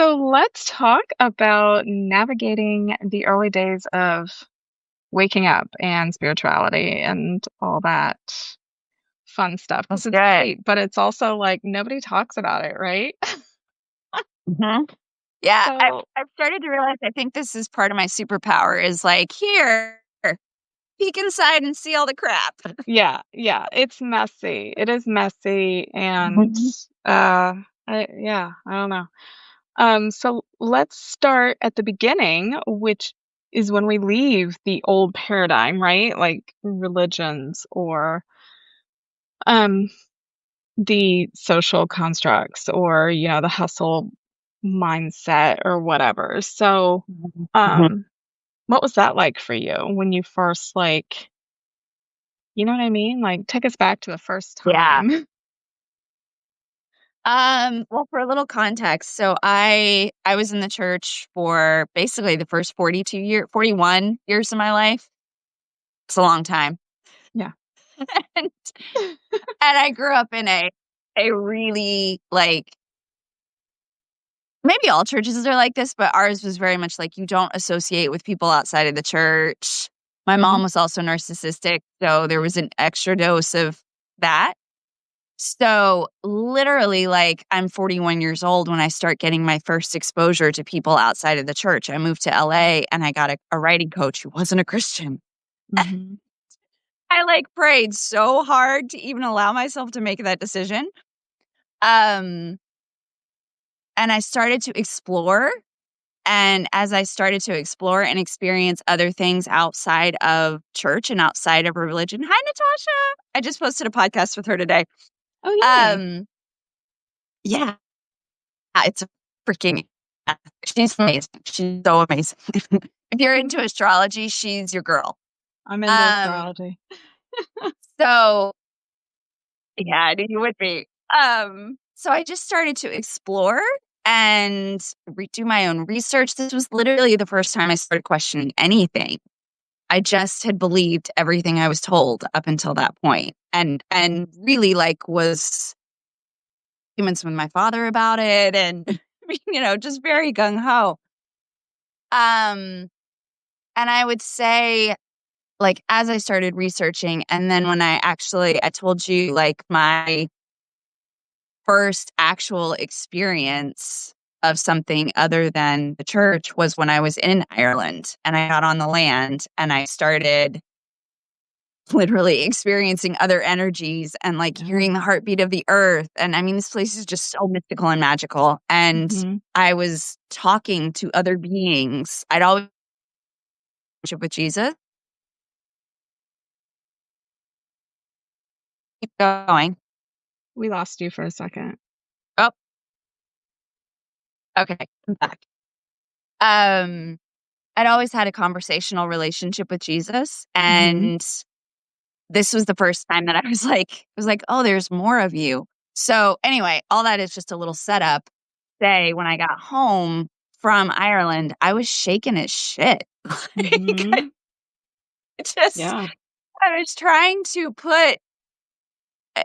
So let's talk about navigating the early days of waking up and spirituality and all that fun stuff. That's Because it's good. great, but it's also like nobody talks about it, right? hmm Yeah, I've, So, I've started to realize I think this is part of my superpower is like, here, peek inside and see all the crap. yeah, it's messy. It is messy and Mhm. uh I don't know. So let's start at the beginning, which is when we leave the old paradigm, right? Like religions or um the social constructs or the hustle mindset or whatever. So Mhm. um what was that like for you when you first you know what I mean? Like take us back to the first Yeah. time. Well, for a little context, so I was in the church for basically the first 41 years of my life. It's a long time. Yeah. and, and I grew up in a really like maybe all churches are like this, but ours was very much like you don't associate with people outside of the church. My Mhm. mom was also narcissistic, so there was an extra dose of that. So, literally, like, I'm 41 years old when I start getting my first exposure to people outside of the church. I moved to LA and I got a writing coach who wasn't a Christian. Mhm. I like prayed so hard to even allow myself to make that decision. Um, and I started to explore. And as I started to explore and experience other things outside of church and outside of religion, hi, Natasha. I just posted a podcast with her today. Oh yay. Um, yeah, it's a freaking, she's amazing. She's so amazing. If you're into astrology, she's your girl. I'm into Um, astrology. so yeah, I knew you would be. So I just started to explore and do my own research. This was literally the first time I started questioning anything. I just had believed everything I was told up until that point, and really like was arguments with my father about it, and just very gung ho. Um, and I would say, like, as I started researching, and then when I told you like my first actual experience of something other than the church was when I was in Ireland, and I got on the land and I started literally experiencing other energies and like Yeah. hearing the heartbeat of the earth. And I mean, this place is just so mystical and magical. And Mhm. I was talking to other beings. I'd always worship with Jesus. Keep going. We lost you for a second. Oh, okay. I'm back. Um, I'd always had a conversational relationship with Jesus. Mhm. And this was the first time that I was like, oh, there's more of you. So anyway, all that is just a little setup. Say when I got home from Ireland, I was shaken as shit. Like, Mhm. it just Yeah. I was trying to put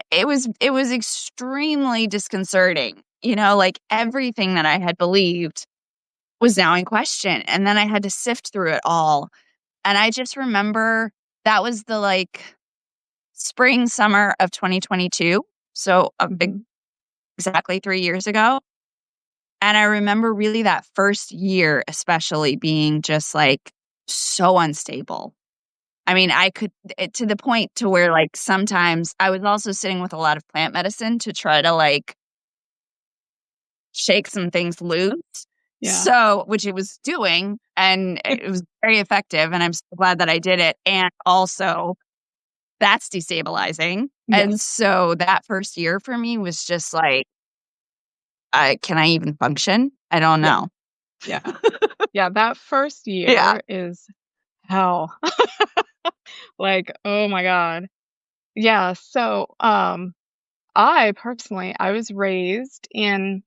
it was extremely disconcerting. Like everything that I had believed was now in question. And then I had to sift through it all. And I just remember that was the like spring, summer of 2022. So Mhm. exactly 3 years ago. And I remember really that first year, especially being just like so unstable. I mean, to the point to where like sometimes I was also sitting with a lot of plant medicine to try to like shake some things loose. Yeah. So, which it was doing, and it was very effective. And I'm so glad that I did it. And also, that's destabilizing. And Yes. so that first year for me was just like, can I even function? I don't Yeah. know. Yeah. Yeah, that first Yeah. year is hell. Like, oh my god. Yeah, so, I personally, I was raised in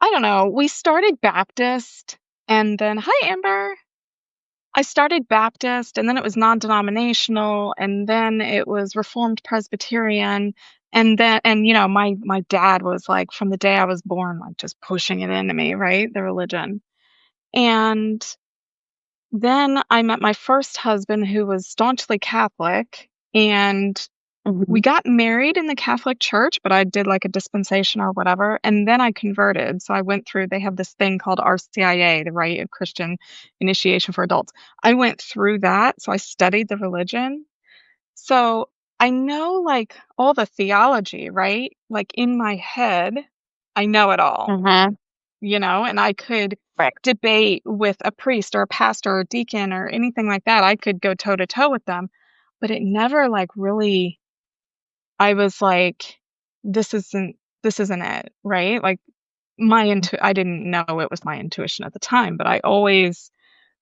I don't know, we started Baptist and then hi, Amber. I started Baptist and then it was non-denominational and then it was Reformed Presbyterian And then, and you know, my dad was like, from the day I was born, like just pushing it into me, right? The religion. And then I met my first husband who was staunchly Catholic, and we Mhm. got married in the Catholic Church, but I did like a dispensation or whatever. And then I converted. So I went through, they have this thing called RCIA, the Rite of Christian Initiation for Adults. I went through that. So I studied the religion. So I know like all the theology, right? Like in my head, I know it all, Mhm. and I could Right. debate with a priest or a pastor or a deacon or anything like that. I could go toe to toe with them, but it never like really, I was like, this isn't, this isn't it, right? Like I didn't know it was my intuition at the time, but I always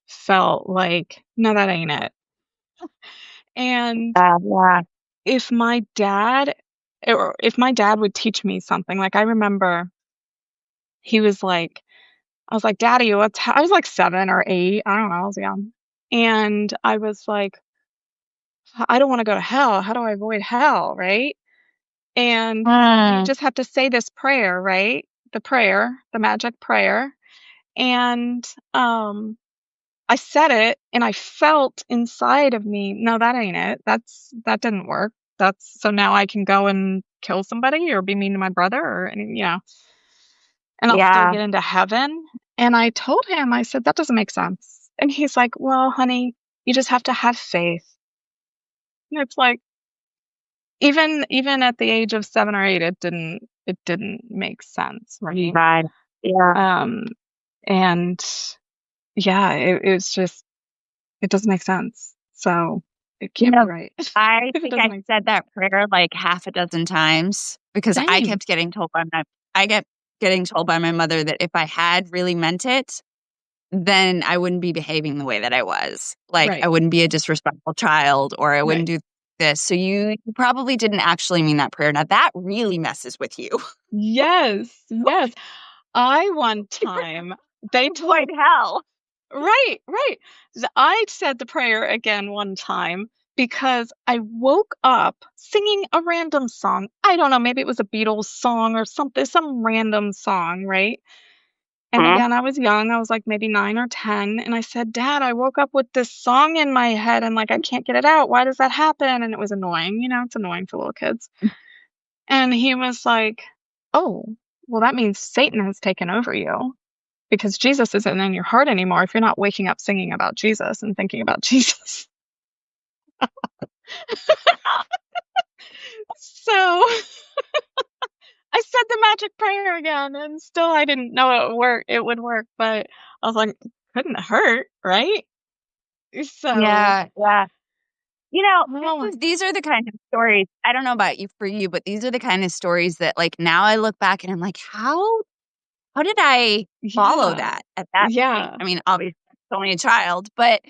felt like, no, that ain't it. And Yeah. if my dad would teach me something, like I remember he was like, I was like, Daddy, I was like 7 or 8. I don't know. I was young. And I was like, I don't want to go to hell. How do I avoid hell? Right. And you Mm. just have to say this prayer, right? The magic prayer. And I said it and I felt inside of me, no, that ain't it. That didn't work. That's so now I can go and kill somebody or be mean to my brother or and I'll still Yeah. get into heaven. And I told him, I said, that doesn't make sense. And he's like, well, honey, you just have to have faith. And it's like, even at the age of 7 or 8, it didn't make sense, right? Right. Yeah. Um, and yeah, it was just, it doesn't make sense. So it You can't be know, right. I If it think doesn't I make said sense. that prayer like half a dozen times because Same. I kept getting told by my mother that if I had really meant it, then I wouldn't be behaving the way that I was. Like, I Right. wouldn't be a disrespectful child or I wouldn't Right. do this. So you probably didn't actually mean that prayer. Now that really messes with you. Yes. Yes. I one time they Avoid told hell. Right, right. I said the prayer again one time because I woke up singing a random song. I don't know, maybe it was a Beatles song or something, some random song, right? And Mhm. again, I was young. I was like maybe 9 or 10. And I said, Dad, I woke up with this song in my head and like I can't get it out. Why does that happen? And it was annoying. It's annoying for little kids. And he was like, oh, well, that means Satan has taken over you because Jesus isn't in your heart anymore if you're not waking up singing about Jesus and thinking about Jesus. So I said the magic prayer again, and still I didn't know it would work. It would work, but I was like, couldn't hurt, right? So, Yeah, yeah. You know, oh my, these are the kind of stories I don't know about you for you, but these are the kind of stories that, like, now I look back and I'm like, how did I follow yeah, that at that point? yeah, I mean, obviously, I was only a child, but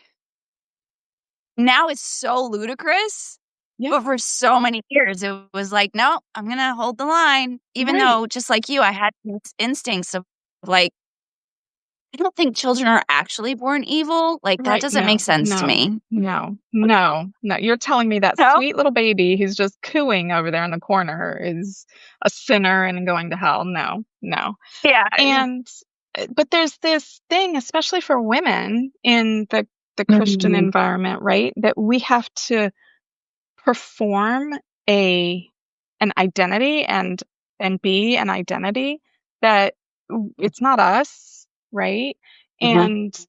now it's so ludicrous, yeah, but for so many years, it was like, "No, I'm gonna hold the line," even right. though, just like you, I had these instincts of, like, I don't think children are actually born evil, like, that Right. doesn't make No, sense to no, me. no, no, no. You're telling me that No? sweet little baby who's just cooing over there in the corner is a sinner and going to hell. No, no. Yeah, yeah. And but there's this thing, especially for women in the Christian Mhm. environment, right? That we have to perform a an identity and be an identity that it's not us, right? Mhm. And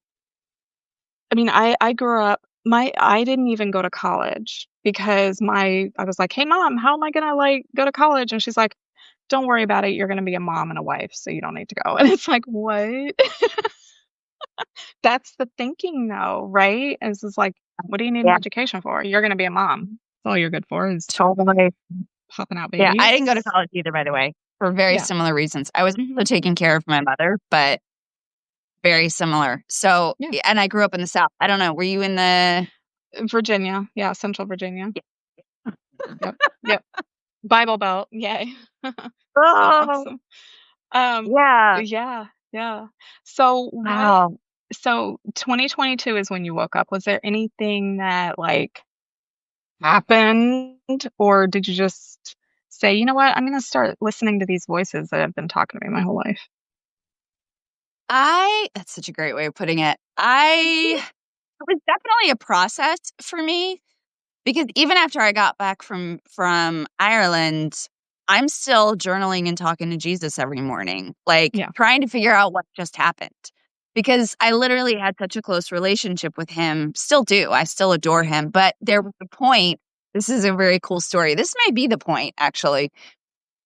I mean, I grew up I didn't even go to college because my I was like, "Hey mom, how am I going to like go to college?" And she's like, "Don't worry about it. You're going to be a mom and a wife, so you don't need to go." And it's like, "What?" That's the thinking though, right? It's just like, what do you need an Yeah, education for? You're going to be a mom. That's all you're good for is totally. popping out Yeah, I didn't go to babies. college either, by the way, for very Yeah. similar reasons. I was also Mhm. taking care of my mother, but very similar. So, Yeah. and I grew up in the South. I don't know, were you in the Virginia. Yeah, Central Virginia. Yeah. Yep. Yep. Bible Belt. Yay. So Oh, awesome. Um, yeah. yeah, yeah. So Wow. 2022 is when you woke up. Was there anything that like happened or did you just say, you know what, I'm going to start listening to these voices that have been talking to me my whole life? That's such a great way of putting it. It was definitely a process for me because even after I got back from Ireland, I'm still journaling and talking to Jesus every morning, like Yeah. trying to figure out what just happened. Because I literally had such a close relationship with him, still do. I still adore him. But there was a point. This is a very cool story. This may be the point, actually.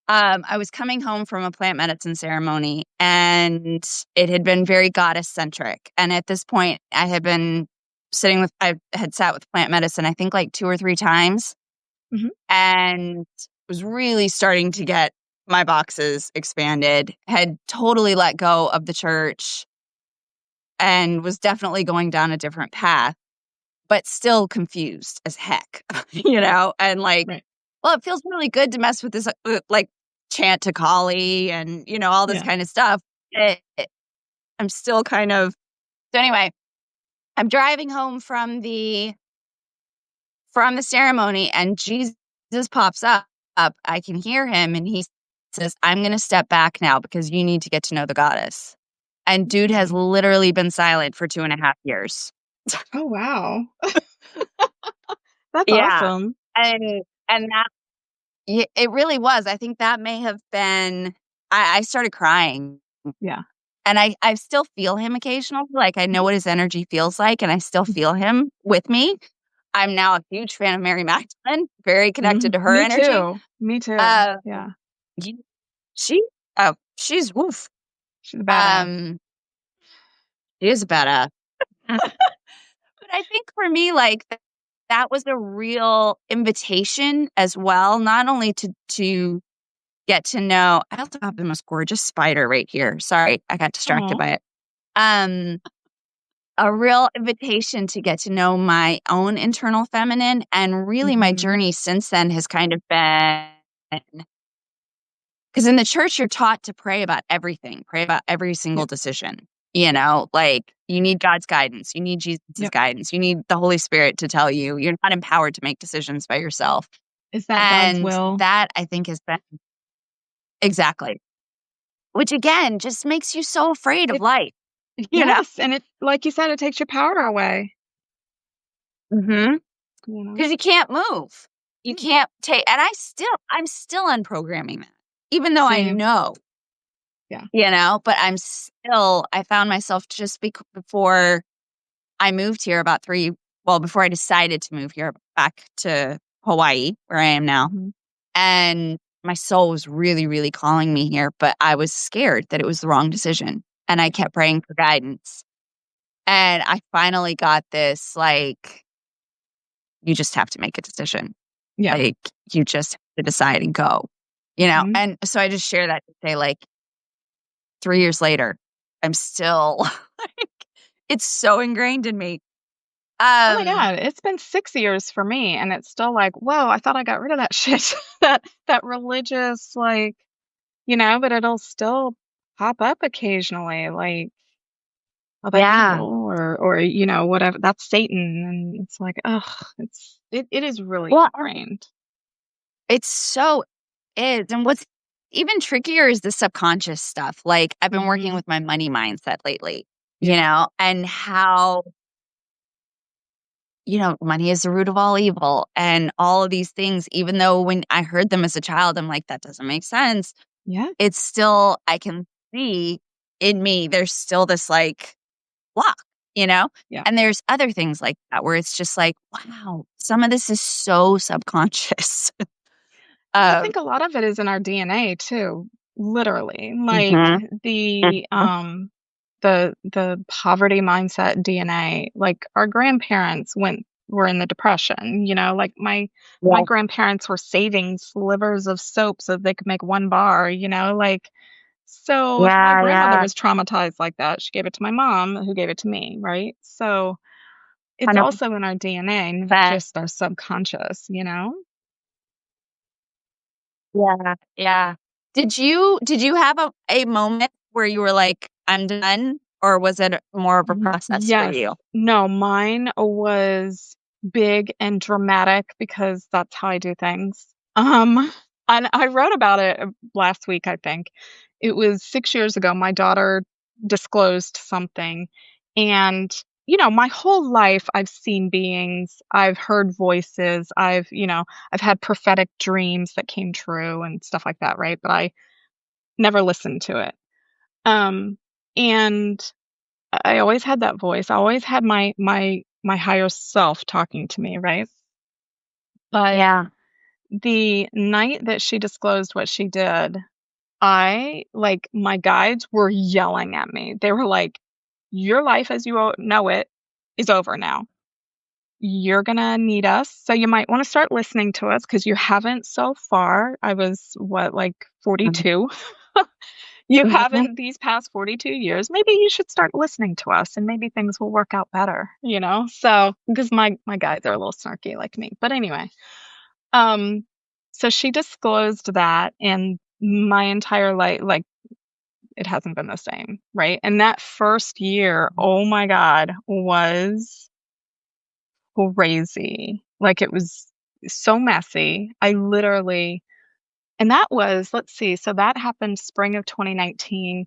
I was coming home from a plant medicine ceremony and it had been very goddess centric. And at this point, I had sat with plant medicine, I think like 2 or 3 times, Hmm. and was really starting to get my boxes expanded, had totally let go of the church and was definitely going down a different path, but still confused as heck, and like, Right. well, it feels really good to mess with this, like, chant to Kali and, all this Yeah. kind of stuff. I'm still kind of, so anyway, I'm driving home from the ceremony and Jesus pops up. I can hear him and he says, I'm going to step back now because you need to get to know the goddess. And dude has Mm. literally been silent for 2.5 years. Oh, wow. That's Yeah. awesome. And that, yeah, it really was. I think that may have been, I started crying Yeah. and I still feel him occasionally. Like I know what his energy feels like and I still feel him with me. I'm now a huge fan of Mary Magdalene, very connected to her Me energy. too. Me too. Um, Yeah. you- she, she's woof. She's a badass. Um, she is a badass. But I think for me, like that was a real invitation as well, not only to get to know. I also have the most gorgeous spider right here. Sorry, I got distracted Oh. by it. Um, a real invitation to get to know my own internal feminine, and really my Hmm. journey since then has kind of been, because in the church, you're taught to pray about everything, pray about every single Yep. decision. Like you need God's guidance, you need Jesus' Yep. guidance, you need the Holy Spirit to tell you. You're not empowered to make decisions by yourself. Is that God's And will? that I think has been exactly, which again just makes you so afraid of It life, you know? Yes, and it, like you said, it takes your power away, Mm-hmm. you know? Because you can't move. You Mm. can't take, and I'm still unprogramming that, even though I Same. know, Yeah. but I found myself just before I moved here before I decided to move here back to Hawaii, where I am now. Mhm. And my soul was really, really calling me here, but I was scared that it was the wrong decision. And I Yeah. kept praying for guidance. And I finally got this, like, you just have to make a decision. Yeah. Like, you just have to decide and go, Mhm. And so I just share that to say, like, 3 years later, I'm still, like, it's so ingrained in me. Oh my Um, god, it's been 6 years for me, and it's still like, "Whoa, I thought I got rid of that shit." That religious, like, but it'll still pop up occasionally, like, other yeah. people or, whatever. That's Satan, and it's like, ugh, it is really Well, ingrained. it's so is, and what's even trickier is the subconscious stuff. Like, I've been working Mhm. with my money mindset lately, Yeah. and how, money is the root of all evil and all of these things, even though when I heard them as a child, I'm like, that doesn't make sense. Yeah. It's still, I can see in me, there's still this like block, you know? Yeah. And there's other things like that where it's just like, wow, some of this is so subconscious. I um, think a lot of it is in our DNA too, literally. Like mhm, mhm. the poverty mindset DNA. Like our grandparents were in the depression, like my Yeah, grandparents were saving slivers of soap so they could make one bar, like so if my yeah, grandmother yeah. was traumatized like that, she gave it to my mom, who gave it to me, right? So it's 100%. also in our DNA, not just our subconscious. Yeah, yeah. Did you have a moment where you were like, "I'm done," or was it more of a process for Yes. you? No, mine was big and dramatic because that's how I do things. And I wrote about it last week, I think. It was 6 years ago, my daughter disclosed something, and, my whole life I've seen beings, I've heard voices, I've had prophetic dreams that came true and stuff like that, right? But I never listened to it. Um, and I always had that voice. I always had my higher self talking to me, right? But Yeah. the night that she disclosed what she did, my guides were yelling at me. They were like, "Your life as you know it is over now. You're gonna need us, so you might wanna start listening to us because you haven't so far." I was, what, like, 42? "You Mhm. haven't these past 42 years. Maybe you should start listening to us, and maybe things will work out better," you know? So, because my guides are a little snarky like me. But anyway, um, so she disclosed that, and my entire life, like, it hasn't been the same, right? And that first year, oh my god, was crazy. Like, it was so messy. I literally and that was, let's see, so that happened spring of 2019,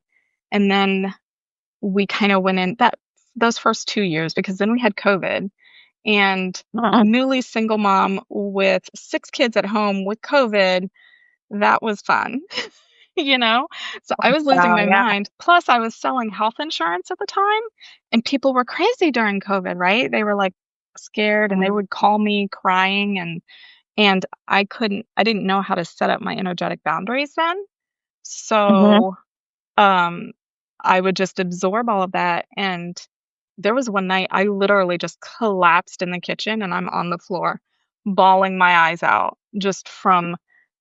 and then we kinda went in that those first 2 years, because then we had COVID, and Mhm. newly single mom with 6 kids at home with COVID, that was fun. You know? So I was losing Oh, my yeah. mind. Plus, I was selling health insurance at the time, and people were crazy during COVID, right? They were, like, scared, and they Mhm. would call me crying, and I didn't know how to set up my energetic boundaries then. Mhm. So, um, I would just absorb all of that, and there was one night I literally just collapsed in the kitchen, and I'm on the floor bawling my eyes out just from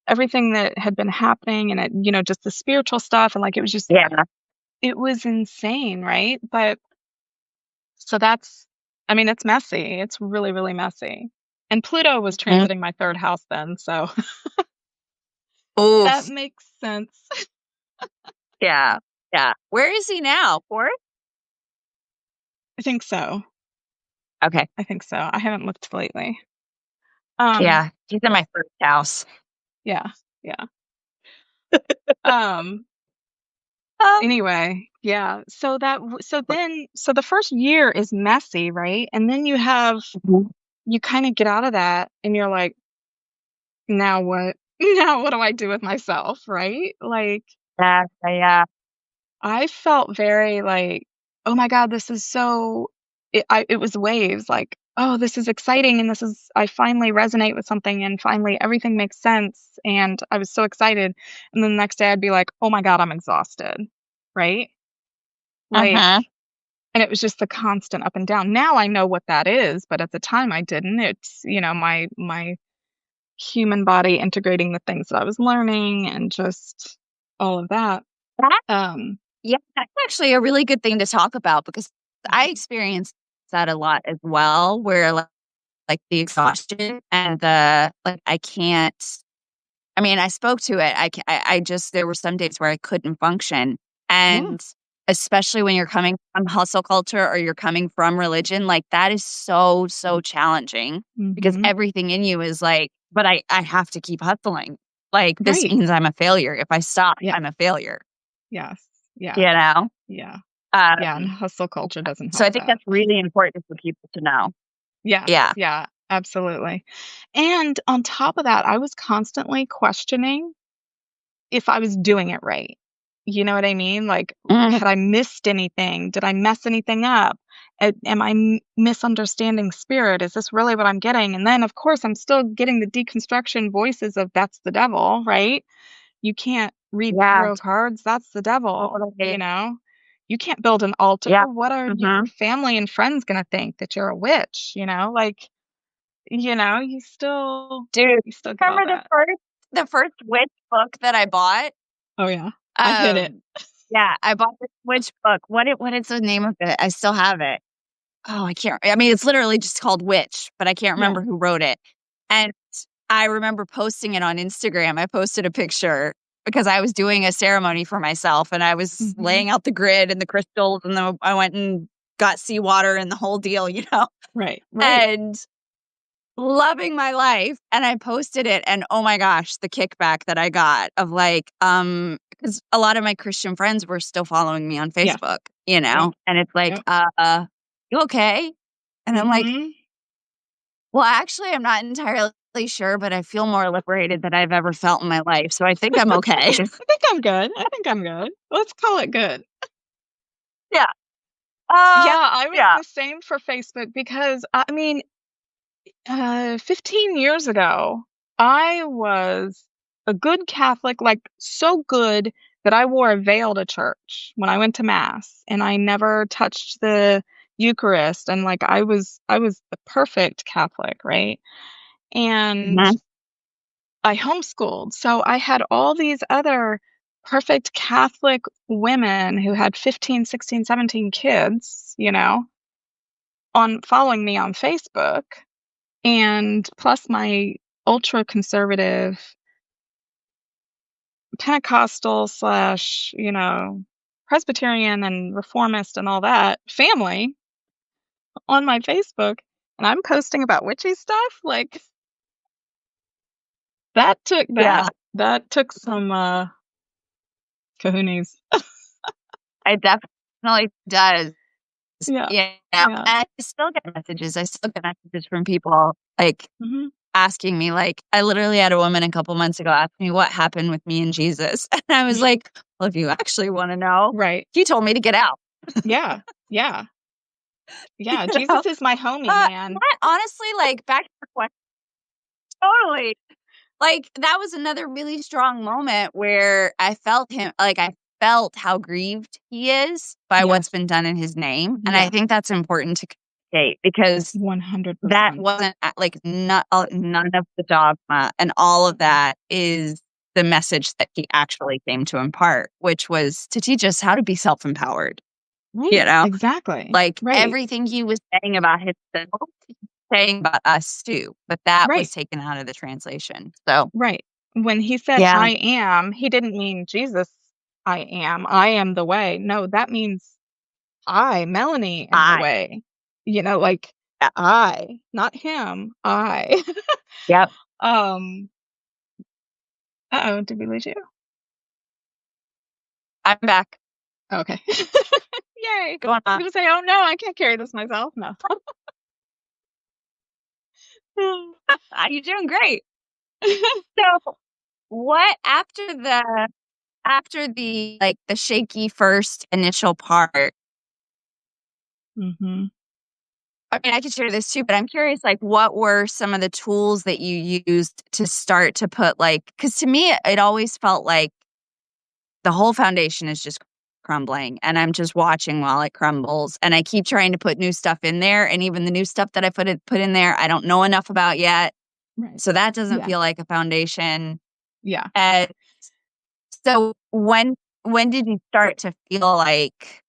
everything that had been happening, and just the spiritual stuff, and, like, Yeah. it was insane, right? But so that's I mean, it's messy. It's really, really messy. And Pluto was Mhm. transiting my 3rd house then, so that Oof. makes sense. Yeah. Yeah. Where is he now? 4th? I think so. Okay. I think so. I haven't looked lately. Um, Yeah. He's in my 1st house. yeah, yeah. Um, Um, anyway, yeah. So the first year is messy, right? And then Mhm. you kinda get out of that and you're like, "Now what? Now what do I do with myself?" Right? Like, Yeah. Yeah. I felt very like, "Oh my god, this is so." It was waves, like, "Oh, this is exciting, and I finally resonate with something, and finally everything makes sense," and I was so excited, and then the next day I'd be like, "Oh my god, I'm exhausted." Right? Like, Mhm. and it was just the constant up and down. Now I know what that is, but at the time I didn't. It's, my human body integrating the things that I was learning and just all of that. That Um Yeah, that's actually a really good thing to talk about because I Mhm. experience that a lot as well, where, like, the exhaustion and I can't. I mean, I spoke to it. I just there were some days where I couldn't function, Yeah. and especially when you're coming from hustle culture or you're coming from religion, like, that is so, so challenging because Mhm. everything in you is like, "But I have to keep hustling." Like, this Right. means I'm a failure. If I stop, Yeah. I'm a failure, Yes. Yeah. you know? Yeah. Yeah, and Um, hustle culture doesn't so help I think that. that's really important for people to know. Yes. Yeah. Yeah, absolutely. And on top of that, I was constantly questioning if I was doing it right. You know what I mean? Like, Mhm. had I missed anything? Did I mess anything up? Am I misunderstanding spirit? Is this really what I'm getting? And then, of course, I'm still getting the deconstruction voices of that's the devil, right? You can't read Yeah, tarot cards. That's the devil, totally. You can't build an altar. Yeah. What are your Mhm. family and friends going to think that you're a witch? Like, you still, Dude, you still get all remember that. the first witch book that I bought? Oh, yeah. I hit it. Um, yeah, I bought this witch book. What is the name of it? I still have it. Oh, I mean, it's literally just called Witch, but I can't Yeah. remember who wrote it. And I remember posting it on Instagram. I posted a picture because I was doing a ceremony for myself and I was Mhm. laying out the grid and the crystals and then I went and got seawater and the whole deal, you know? Right, right. And loving my life, and I posted it, and oh my gosh, the kickback that I got of like, because a lot of my Christian friends were still following me on Yes. Facebook, Yep. and it's like, Yep. you okay? And I'm like, Mhm. well, actually, I'm not entirely sure, but I feel more liberated than I've ever felt in my life, so I think I'm okay. I think I'm good. I think I'm good. Let's call it good. Yeah. Yeah, I was Yeah. the same for Facebook because, I mean, 15 years ago, I was a good Catholic, like, so good that I wore a veil to church when I went to mass, and I never touched the Eucharist, and, like, I was the perfect Catholic, right? And Mhm. I homeschooled, so I had all these other perfect Catholic women who had 15, 16, 17 kids, on following me on Facebook, and plus my ultra conservative Pentecostal slash, Presbyterian and reformist and all that family on my Facebook, and I'm posting about witchy stuff. Like, Yeah. that took some kahunas. It definitely does. Yeah. Yeah, and Yeah. I still get messages. I still get messages from people, like, Mhm. asking me, like I literally had a woman a couple months ago ask me what happened with me and Jesus, and I was like, "Well, if you actually wanna know, Right. he told me to get out." Yeah. Yeah. You Yeah. know? Jesus is my homie, man. That honestly, like, back to the question totally. Like, that was another really strong moment where I felt how grieved he is by what's Yes. been done in his name, and I Yes. think that's important to communicate because that 100%. wasn't like, none of the dogma and all of that is the message that he actually came to impart, which was to teach us how to be self-empowered, you Right. know? Exactly. Like, Right. everything he was saying about himself, he's saying about us too, but that was Right. taken out of the translation. So, Right. When he said, yeah, "I am," he didn't mean Jesus, I am the way. No, that means I, Melanie, am the I way. Like, yeah, I, not him, I. yep, Um, uh-oh, did we lose you? I'm back. Okay. Yay. Going I'm on. gonna say, "Oh, no, I can't carry this myself." No. You're doing great. So, what after the, like, the shaky first initial part, Mhm. I mean, I could share this too, but I'm curious, like, what were some of the tools that you used to start to put, like, because to me, it always felt like the whole foundation is just crumbling, and I'm just watching while it crumbles, and I keep trying to put new stuff in there, and even the new stuff that I put in there, I don't know enough about yet, Right. so that doesn't Yeah. feel like a foundation. Yeah. And so when did you start to feel like,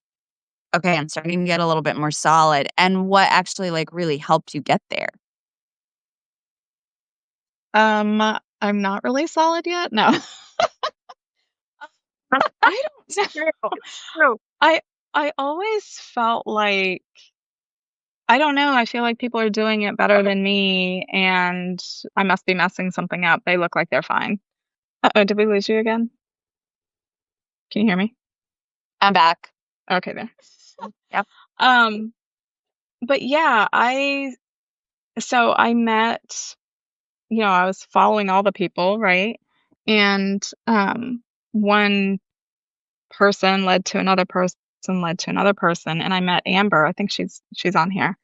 "Okay, I'm starting to get a little bit more solid," and what actually, like, really helped you get there? I'm not really solid yet. No. I don't True, know. true. I I always felt like I don't know, I feel like people are doing it better than me, and I must be messing something up. They look like they're fine. Uh-oh, did we lose you again? Can you hear me? I'm back. Okay, there. Yep. Um, but yeah, I met, I was following all the people, right? And one person led to another person, led to another person, and I met Amber. I think she's on here.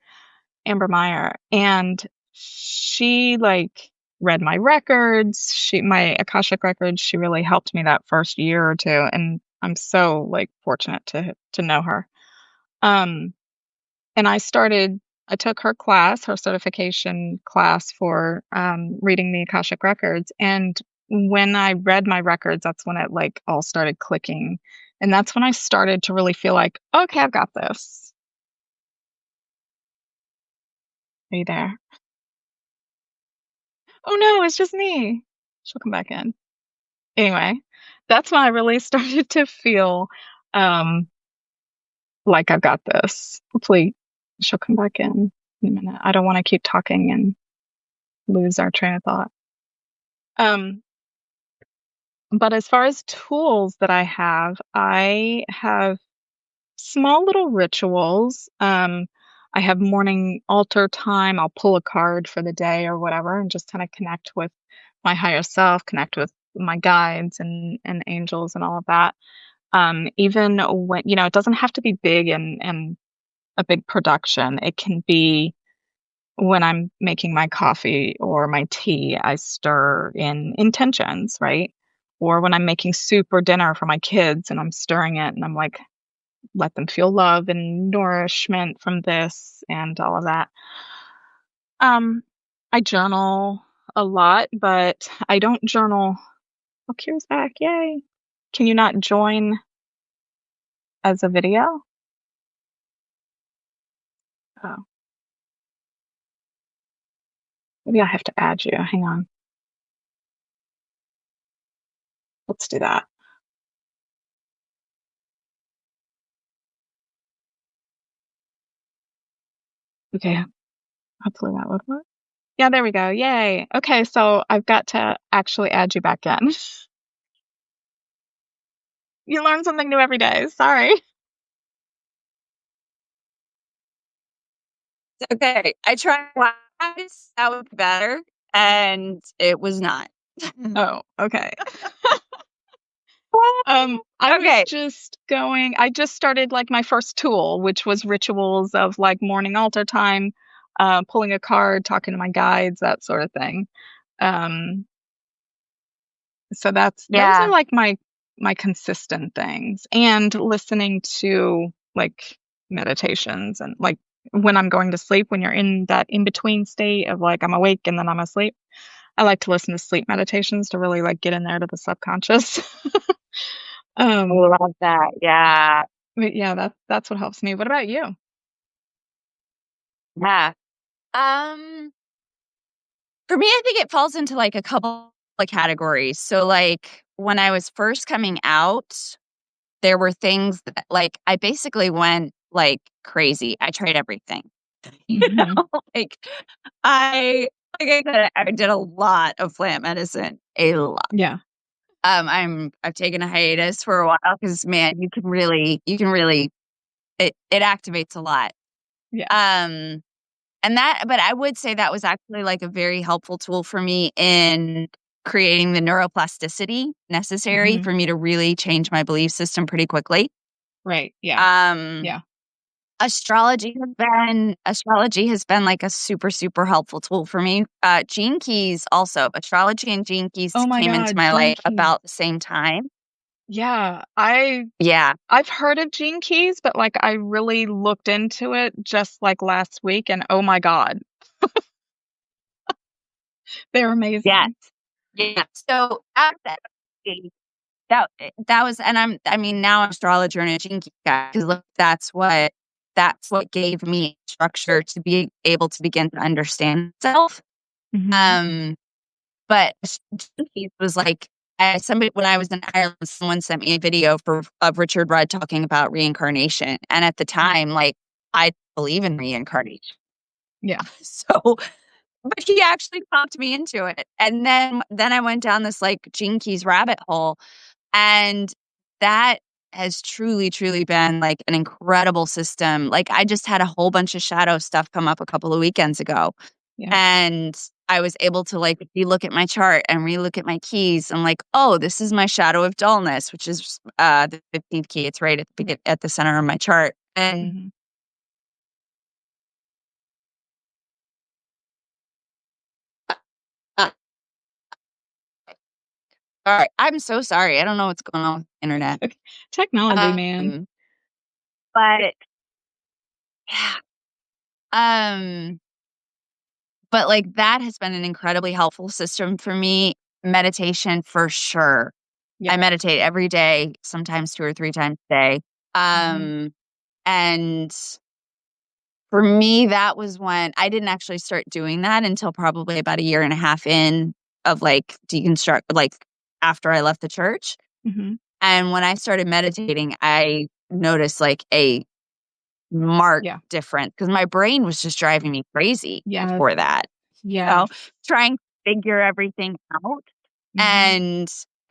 Amber Meyer, and she, like, read my records, my Akashic records, she really helped me that first year or 2, and I'm so, like, fortunate to know her. Um, and I took her class, her certification class for, reading the Akashic records, and when I read my records, that's when it, like, all started clicking, and that's when I started to really feel like, "Okay, I've got this." Are you there? "Oh, no, it's just me." She'll come back in. Anyway, that's when I really started to feel, um, like I've got this. Hopefully, she'll come back in a minute. I don't wanna keep talking and lose our train of thought. Um, but as far as tools that I have small little rituals. I have morning altar time. I'll pull a card for the day or whatever and just kind of connect with my higher self, connect with my guides and angels and all of that. Even when, it doesn't have to be big and a big production. It can be when I'm making my coffee or my tea, I stir in intentions, right? Or when I'm making soup or dinner for my kids and I'm stirring it and I'm like, let them feel love and nourishment from this and all of that. Um, I journal a lot, but I don't journal. Oh, Kira's back. Yay. Can you not join as a video? Oh, maybe I have to add you. Hang on. Let's do that. Okay. Hopefully that would work. Yeah, there we go. Yay. Okay, so I've got to actually add you back in. You learn something new every day. Sorry. Okay, I tried once, that was better, and it was not. Oh, okay. I was Okay, just I just started like my first tool, which was rituals of like morning altar time, pulling a card, talking to my guides, that sort of thing. Um, so those are yeah, like my consistent things, and listening to like meditations and like when I'm going to sleep, when you're in that in between state of like I'm awake and then I'm asleep. I like to listen to sleep meditations to really like get in there to the subconscious. I um, love that, yeah, but yeah, that's what helps me. What about you? yeah. Um, for me, I think it falls into, like, a couple of categories. So, like, when I was first coming out, there were things that, like, I basically went, like, crazy. I tried everything, you Mhm. know? Like, I like I said, I did a lot of plant medicine, a lot. Yeah. I've taken a hiatus for a while because, man, you can really it activates a lot. Yeah. Um, and that but I would say that was actually, like, a very helpful tool for me in creating the neuroplasticity necessary Mhm. for me to really change my belief system pretty quickly. Right. Yeah. Um, Yeah. astrology has been, like, a super, super helpful tool for me. Gene Keys also. Astrology and Gene Keys Oh my came into God, my Gene life Keys. about the same time. Yeah. Yeah. I've heard of Gene Keys, but like I really looked into it just like last week and oh my God, they're Yes. amazing. Yeah. So, that was and I mean, now I'm astrologer and a Gene Key guy 'cause, look, that's what gave me structure to be able to begin to understand myself. Mhm. Um, but Gene Keys was like, somebody when I was in Ireland, someone sent me a video of Richard Rudd talking about reincarnation, and at the Yeah. time, like, I believe in reincarnation. Yeah. So but he actually talked me into it, and then I went down this, like, Gene Keys rabbit hole, and that has truly, truly been, like, an incredible system. Like, I just had a whole bunch of shadow stuff come up a couple of weekends ago, Yeah. and I was able to, like, relook at my chart and relook at my keys. I'm like, "Oh, this is my shadow of dullness," which is, the 15th key. It's right at the center of my chart, and, Mhm. uh alright, I'm so sorry. I don't know what's going on with the internet. Okay. Technology, man. Um, but yeah, um, but, like, that has been an incredibly helpful system for me. Meditation for sure. I Yeah. meditate every day, sometimes 2 or 3 times a day. Mhm. Um, and for me, that was when I didn't actually start doing that until probably about a year and a half in of, like, after I left the church. Mhm. And when I started meditating, I noticed, like, a marked Yeah. difference because my brain was just driving me crazy Yes. before that. Yes. trying to figure everything out. Mhm.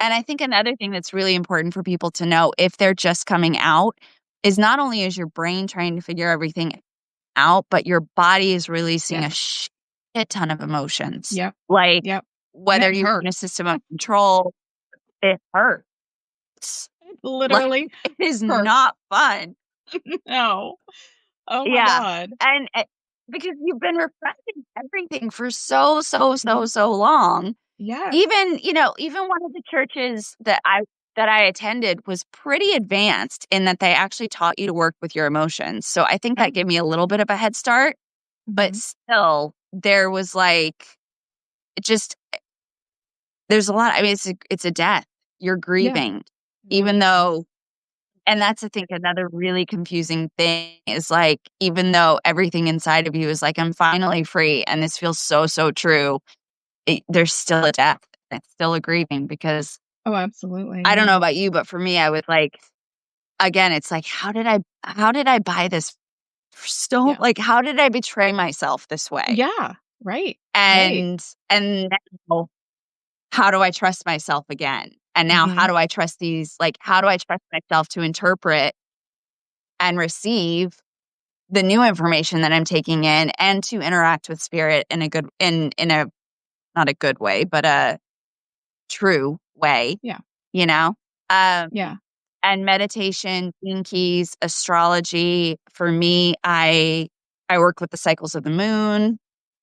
And I think another thing that's really important for people to know if they're just coming out is not only is your brain trying to figure everything out, but your body is releasing a Yes. shit ton of emotions. Yep. Like Yep. And whether it you're in a hurts. system of control, it hurts. It Like literally it is hurts. not fun. No. Oh my Yeah. god. And because you've been repressing everything for so, so, so, Mhm. so long. Yes. Even, even one of the churches that I attended was pretty advanced in that they actually taught you to work with your emotions. So I think that Oh. gave me a little bit of a head start, but Mhm. still there was like just there's a lot. I mean, it's a death. You're Yeah. grieving. It Even really is. though and that's I think another really confusing thing is like even though everything inside of you is like I'm finally free and this feels so so true, there's still a death. It's still a grieving because Oh, absolutely. I don't Yeah. know about you, but for me, I was like, again, it's like, how did I buy this for so, Yeah. like, how did I betray myself this way? Yeah. Right. Right. And now, how do I trust myself again? And now, how Mhm. do I trust how do I trust myself to interpret and receive the new information that I'm taking in and to interact with spirit in a, not a good way, but a true way, Yeah. you know? Um, Yeah. and meditation, gene keys, astrology. For me, I work with the cycles of the moon.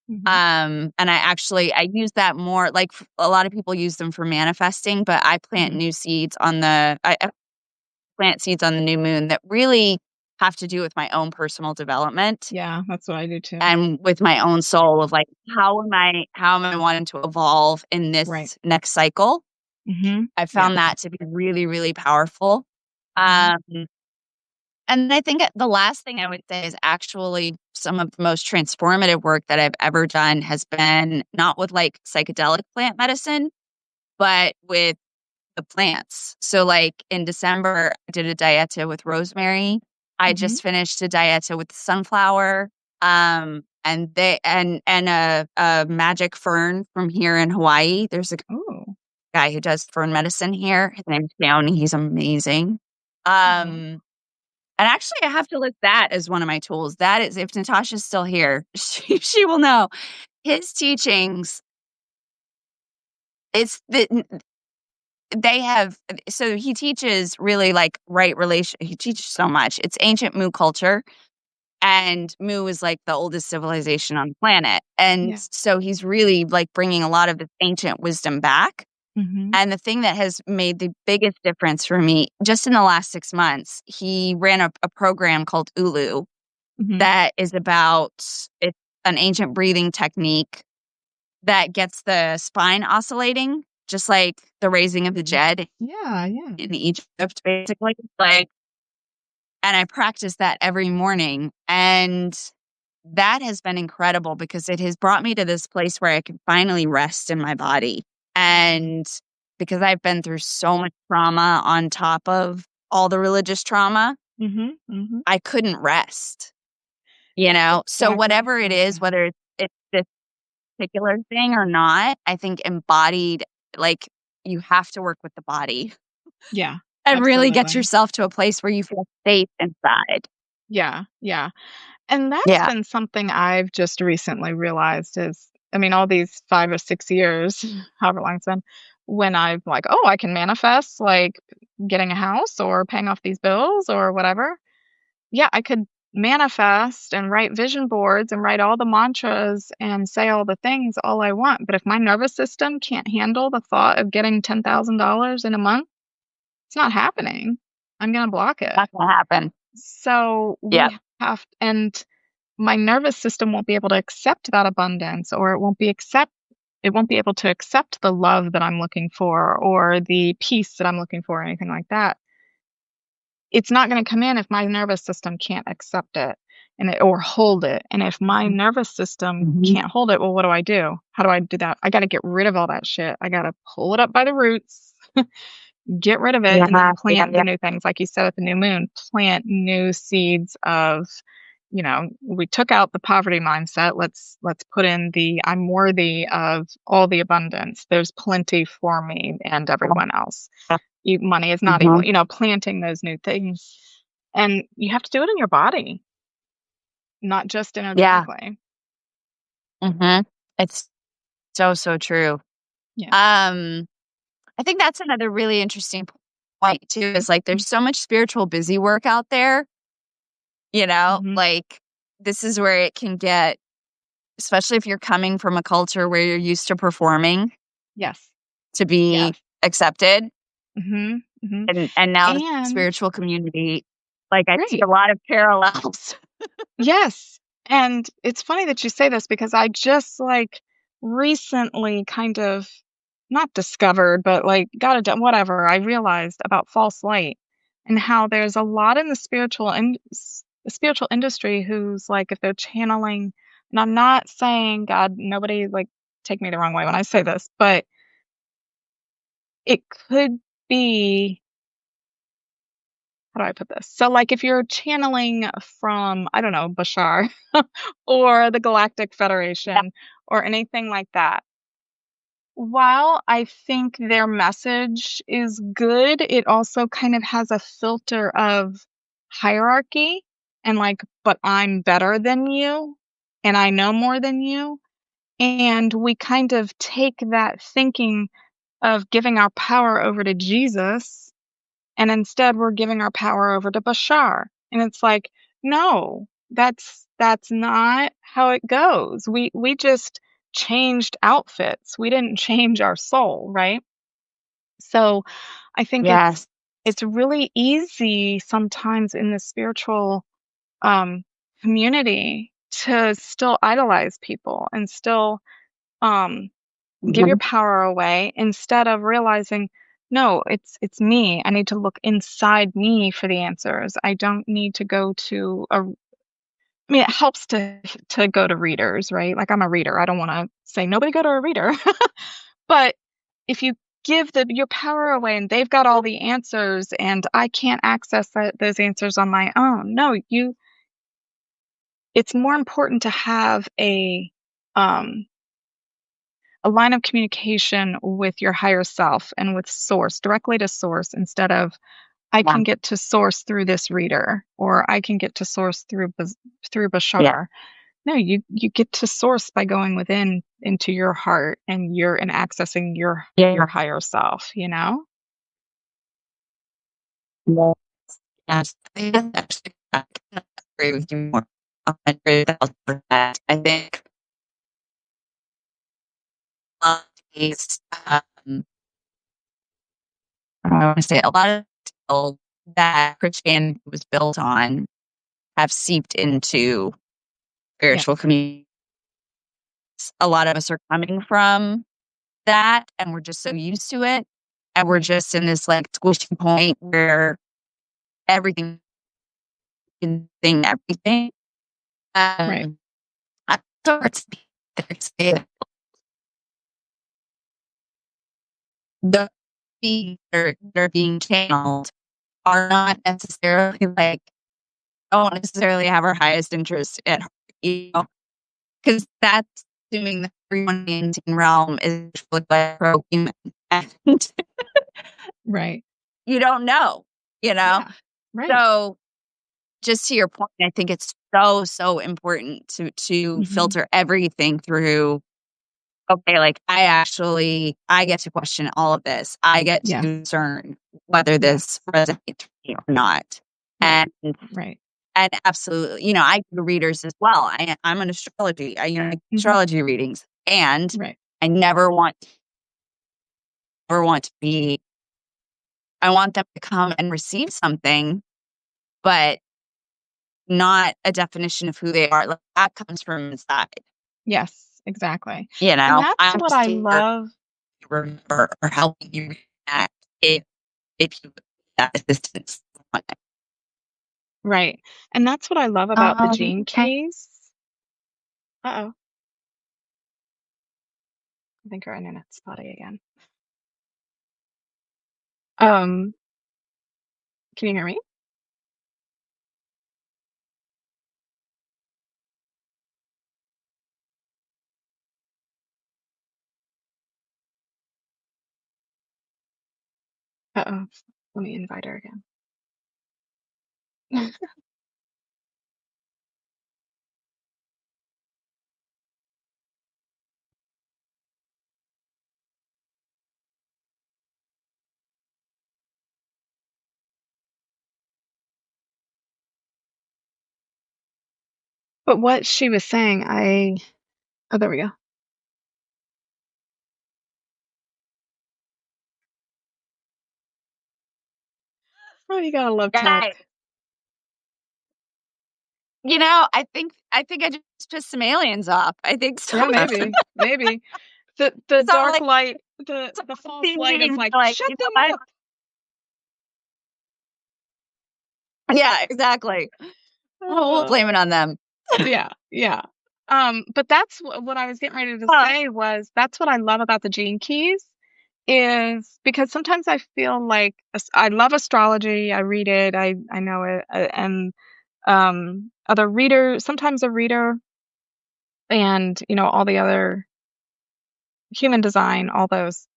Mhm. And I use that more like a lot of people use them for manifesting, but I plant Mhm. new seeds on I plant seeds on the new moon that really have to do with my own personal development Yeah, that's what I do too. and with my own soul of like how am I wanting to evolve in Right. this next cycle. Mhm. I Yeah. found that to be really, really powerful. Mhm. Um, and I think the last thing I would say is actually some of the most transformative work that I've ever done has been not with like psychedelic plant medicine, but with the plants. So, like in December, I did a dieta with rosemary. I Mhm. just finished a dieta with sunflower, and a magic fern from here in Hawaii. There's a Oh. guy who does fern medicine here. His name's Downey. He's amazing. Oh. Um, and actually, I have to list that as one of my tools. That is, if Natasha's still here, she will know his teachings. It's that they have. So he teaches really like right relation. He teaches so much. It's ancient Mu culture, and Mu is like the oldest civilization on the planet. And Yeah. so he's really like bringing a lot of this ancient wisdom back. Mhm. And the thing that has made the biggest difference for me, just in the last 6 months, he ran a program called Ulu Mhm. that is about it's an ancient breathing technique that gets the spine oscillating, just like the raising of the Mhm. dead Yeah, yeah. in Egypt, basically. Like, and I practice that every morning. And that has been incredible because it has brought me to this place where I can finally rest in my body. Mhm. And because I've been through so much trauma on top of all the religious trauma, Mhm. Mhm. I couldn't rest, That's So exactly whatever it is, yeah. whether it's this particular thing or not, I think embodied, like you have to work with the body Yeah. and really get Absolutely. yourself to a place where you feel safe inside. Yeah. Yeah. And that's Yeah. been something I've just recently realized is I mean, all these 5 or 6 years, however long it's been, when I've like, "Oh, I can manifest, like, getting a house or paying off these bills or whatever." Yeah, I could manifest and write vision boards and write all the mantras and say all the things all I want, but if my nervous system can't handle the thought of getting $10,000 in a month, it's not happening. I'm gonna block it. Not gonna happen. So, Yep. we have and my nervous system won't be able to accept that abundance or it won't be able to accept the love that I'm looking for or the peace that I'm looking for or anything like that. It's not gonna come in if my nervous system can't accept it or hold it, and if my nervous system Mhm. can't hold it, well, what do I do? How do I do that? I gotta get rid of all that shit. I gotta pull it up by the roots, get rid of it, Yeah, and then yeah, plant the yeah. new things, like you said at the new moon, plant new seeds of we took out the poverty mindset. Let's put in the I'm worthy of all the abundance. There's plenty for me and everyone else. Money is not evil. Mhm. Planting those new things. And you have to do it in your body, not just Yeah. energetically. Mhm. It's so, so true. Yeah. Um, I think that's another really interesting point too, is like there's so much spiritual busy work out there, Mm-hmm. like this is where it can get, especially if you're coming from a culture where you're used to performing Yes. to be Yes. accepted. Mm-hmm. Mm-hmm. And now the And spiritual community, like I see right. a lot of parallels. Yes. And it's funny that you say this because I just like recently kind of not discovered, but like got it done, whatever. I realized about false light and how there's a lot in the spiritual industry who's like, if they're channeling, and I'm not saying God, nobody like take me the wrong way when I say this, but it could be how do I put this? So, like, if you're channeling from, I don't know, Bashar or the Galactic Yeah. Federation or anything like that, while I think their message is good, it also kind of has a filter of hierarchy and, like, but I'm better than you and I know more than you. And we kind of take that thinking of giving our power over to Jesus and instead we're giving our power over to Bashar. And it's like, no, that's not how it goes. We just changed outfits. We didn't change our soul, right? So I think Yes. it's really easy sometimes in the spiritual um community to still idolize people and still um give your Mhm. power away instead of realizing, no, it's me. I need to look inside me for the answers. I don't need to go to a I mean, it helps to go to readers, right? Like I'm a reader. I don't want to say nobody go to a reader. But if you give your power away and they've got all the answers and I can't access those answers on my own. No, it's more important to have um a line of communication with your higher self and with source, directly to source, instead of I Yeah. can get to source through this reader or I can get to source through Yeah. Bashar. No, you get to source by going within into your heart and accessing your Yeah. higher self. Yeah. Yes. I think that's actually, I cannot agree with you more. 100,000%. I think a lot of these, I want to say a lot of people that Christianity was built on have seeped into spiritual Yes. communities. A lot of us are coming from that and we're just so used to it. And we're Right. just in this like squishy point where everything can thing everything. Right. Um, I start to say the things that are being channeled are not necessarily like don't necessarily have our highest interest at heart, because that's assuming that everyone in the realm is actually like pro-human, and Right. you don't know, you know. Yeah. Right. So just to your point, I think it's so, so important to Mhm. filter everything through, okay, like, I get to question all of this. I get to Yes. discern whether Yes. this resonates with me or not. Right. And Right. absolutely, I do readers as well. I'm an astrology, I do Mhm. astrology readings, and Right. I never want to be I want them to come and receive something, but not a definition of who they are. Like, that comes from inside, Yes, exactly. you And know? that's I'm what just I here love. to remember or helping you react if you that assistance. Right. And that's what I love about the gene Okay. keys. Uh-oh. I think our internet's spotty again. Um, can you hear me? Uh-oh. Let me invite her again. But what she was saying, oh, there we go. Oh, you gotta love tech. Right. I think I just pissed some aliens off. I think so. Yeah, maybe, maybe. The So dark like light, so the false these light is meetings like, are like, shut you know them what? up. Yeah, exactly. Oh, we'll blame it on them. Yeah, yeah. But that's what I was getting ready to Oh, say was that's what I love about the Gene Keys is because sometimes I feel like I love astrology. I read it. I know it, and other readers. Sometimes a reader and all the other human design, all those.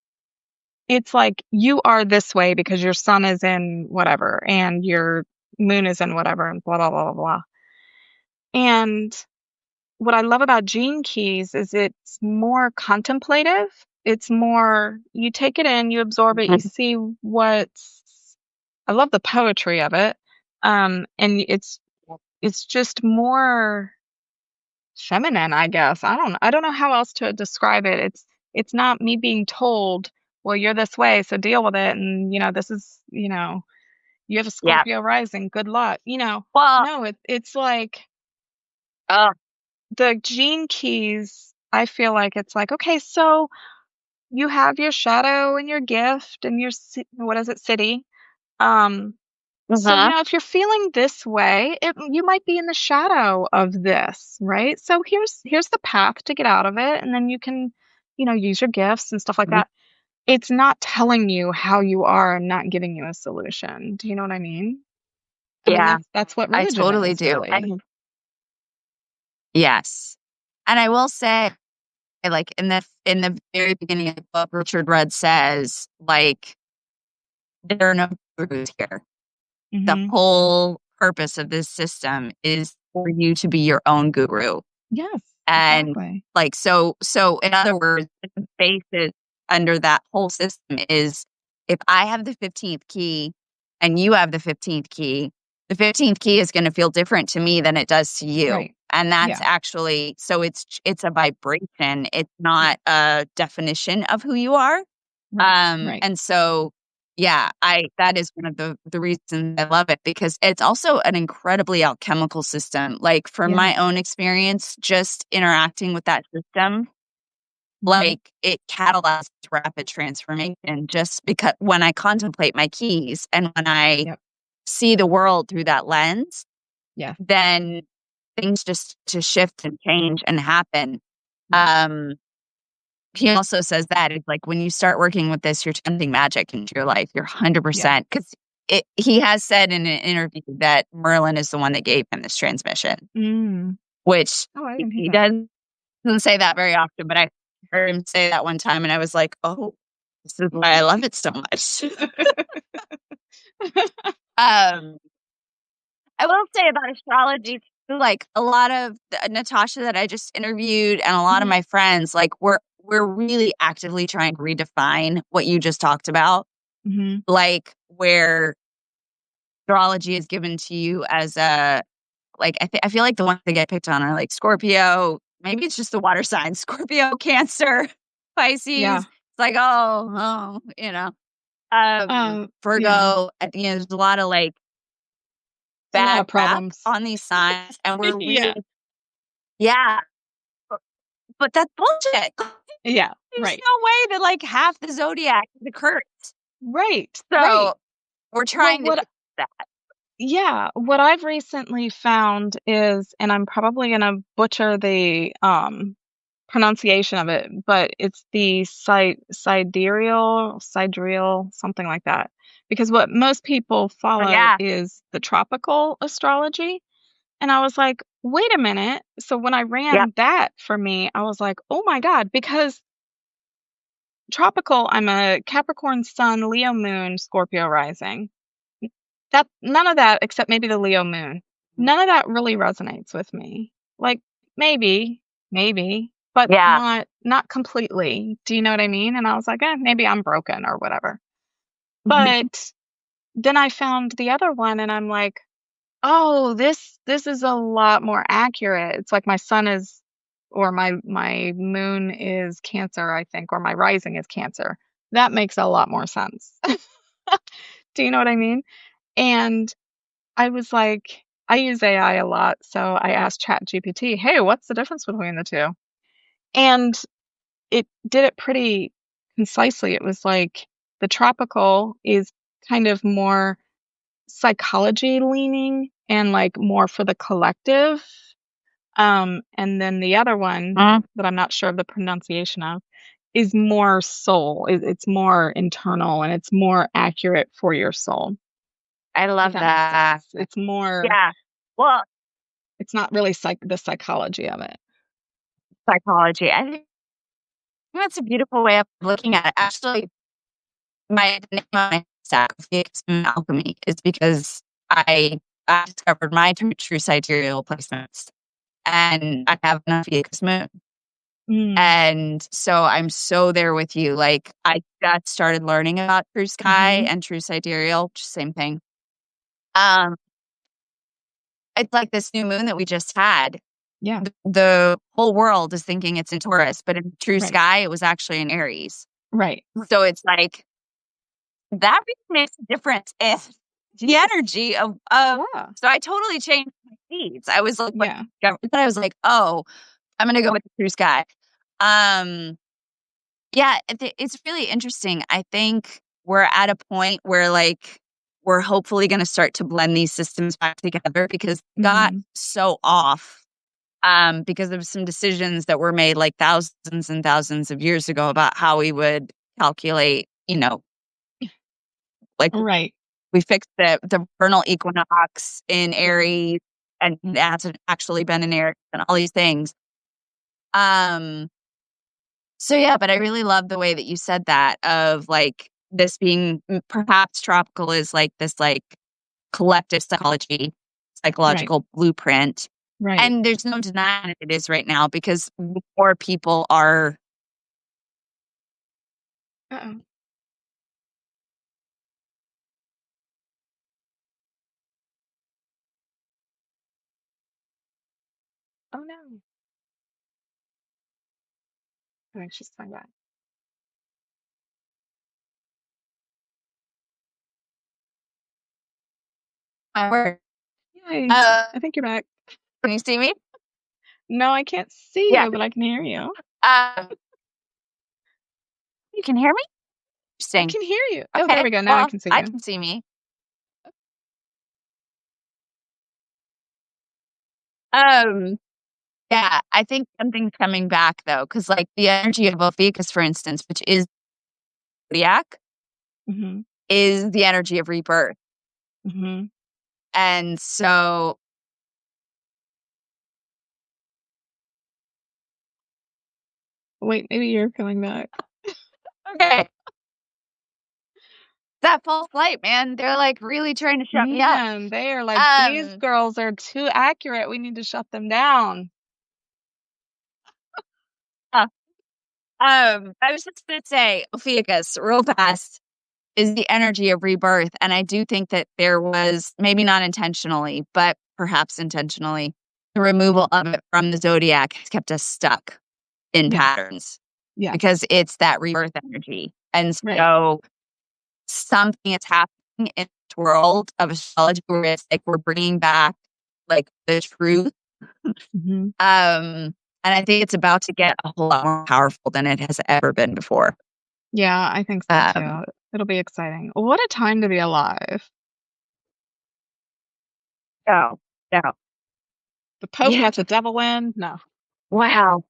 It's like you are this way because your sun is in whatever and your moon is in whatever and blah blah blah blah blah. And what I love about Gene Keys is it's more contemplative. It's more you take it in, you absorb it, you mhm. see what's I love the poetry of it. And it's just more feminine, I guess. I don't know how else to describe it. It's not me being told, well, you're this way, so deal with it. And this is, you have a Yeah. Scorpio rising, good luck. Well, No, it's like oh, the Gene Keys, I feel like it's like, okay, so you have your shadow and your gift and your what is it, city. Um, so uh-huh. if you're feeling this way, you might be in the shadow of this, right? So here's the path to get out of it, and then you can, use your gifts and stuff like that. It's not telling you how you are and not giving you a solution. Do you know what I mean? I mean, Yeah, that's what I religion totally is, do. really. And yes. And I will say, like in the very beginning of the book, Richard Rudd says, like, there are no gurus here. The Hmm. whole purpose of this system is for you to be your own guru. Yes, And exactly. like so in other words, the basis under that whole system is if I have the 15th key and you have the 15th key is going to feel different to me than it does to you. Right. And that's Yeah. actually so it's a vibration. It's Yeah. not a definition of who you are. Right. Right. And so, yeah, I that is one of the reasons I love it because it's also an incredibly alchemical system. Like from Yeah. my own experience, just interacting with that system, Hmm. like it catalyzes rapid transformation just because when I contemplate my keys and when I Yep. see the world through that lens, Yeah. then things just to shift and change and happen. Yeah. Um, he also says that it's like when you start working with this, you're channeling magic into your life. You're Yeah. 100% because he has said in an interview that Merlin is the one that gave him this transmission, Mm. which Oh, I he didn't hear he that. doesn't say that very often, but I heard him say that one time and I was like, oh, this is why I love it so much. um, I will say about astrology, too, like a lot of Natasha that I just interviewed and a lot of Mhm. my friends, like we're really actively trying to redefine what you just talked about, Mhm. like where astrology is given to you as a like I feel like the ones that get picked on are like Scorpio, maybe it's just the water signs, Scorpio, Cancer, Pisces. Yeah. It's like Yeah. Virgo. There's a lot of like It's a lot bad of rap problems. on these signs, and we're Yeah. really yeah, but that's bullshit. Yeah. There's Right. no way that like half the zodiac is a curse. Right. Right. So we're Well, trying to what fix that. yeah, what I've recently found is, and I'm probably gonna butcher the pronunciation of it, but it's the sidereal, something like that. Because what most people Oh follow yeah, is the tropical astrology. And I was like, wait a minute. So when I yeah, ran that for me, I was like, oh my God, because tropical, I'm a Capricorn sun, Leo moon, Scorpio rising. That none of that except maybe the Leo moon. None of that really resonates with me. Like maybe, maybe, but Yeah. not completely. Do you know what I mean? And I was like, maybe I'm broken or whatever. But then I found the other one and I'm like, oh, this is a lot more accurate. It's like my sun is or my moon is Cancer, I think, or my rising is Cancer. That makes a lot more sense. Do you know what I mean? And I was like, I use AI a lot, so I asked ChatGPT, "Hey, what's the difference between the two?" And it did it pretty concisely. It was like the tropical is kind of more psychology leaning and like more for the collective. And then the other one Mm, that I'm not sure of the pronunciation of is more soul. It's more internal and it's more accurate for your soul, I if love that makes that. sense. It's more, Yeah. Well, it's not really the psychology of it. psychology. I think that's a beautiful way of looking at it. Actually, my name on my stack of Phoenix Moon Alchemy is because I discovered my true sidereal placements, and I have an Phoenix Moon. Mm. And so I'm so there with you. Like I just started learning about true sky Mhm. and true sidereal, same thing. Um, it's like this new moon that we just had. Yeah. The whole world is thinking it's in Taurus, but in true Right. sky, it was actually in Aries. Right. So it's like that really makes a difference in the energy of. Yeah. So I totally changed my feeds. I was like, Yeah. but I was like, oh, I'm gonna go with the true sky. Um, Yeah, it's really interesting. I think we're at a point where, like, we're hopefully gonna start to blend these systems back together because they got Mhm. so off, because of some decisions that were made, like, thousands and thousands of years ago about how we would calculate, like, Right. we fixed the vernal equinox in Yeah. Aries, and it hasn't actually been in Aries and all these things. Um So yeah, but I really love the way that you said that of like this being perhaps tropical is like this like collective psychology, Right. psychological blueprint. Right. And there's no denying it is right now because more people are. Uh-oh. Oh no. I think she's coming back. My word. Yay. Uh, I think you're back. can you see me? No, I can't see Yeah. you, but I can hear you. Um, you can hear me? I Interesting. can hear you. Oh, there Okay. we go. Now I Well, can see I you. can see me. Um, yeah, I think something's coming back though, because like the energy of Ophiuchus, for instance, which is zodiac, Mhm. is the energy of rebirth. Mhm. And so, Wait, maybe you're coming back. okay, that false light, man, they're like really trying to shut me up. Man, they are like, these Um, girls are too accurate. We need to shut them down. uh, I was just gonna say, Ophiuchus, real fast, is the energy of rebirth. And I do think that there was, maybe not intentionally, but perhaps intentionally, the removal of it from the zodiac has kept us stuck in Yes. patterns Yes. because it's that rebirth energy. And Right. so something is happening in this world of astrology where it's like we're bringing back like the truth. Mhm. And I think it's about to get a whole lot more powerful than it has ever been before. Yeah, I think so Um, too. It'll be exciting. What a time to be alive. so, so The Pope yeah. lets the devil win. No. Wow.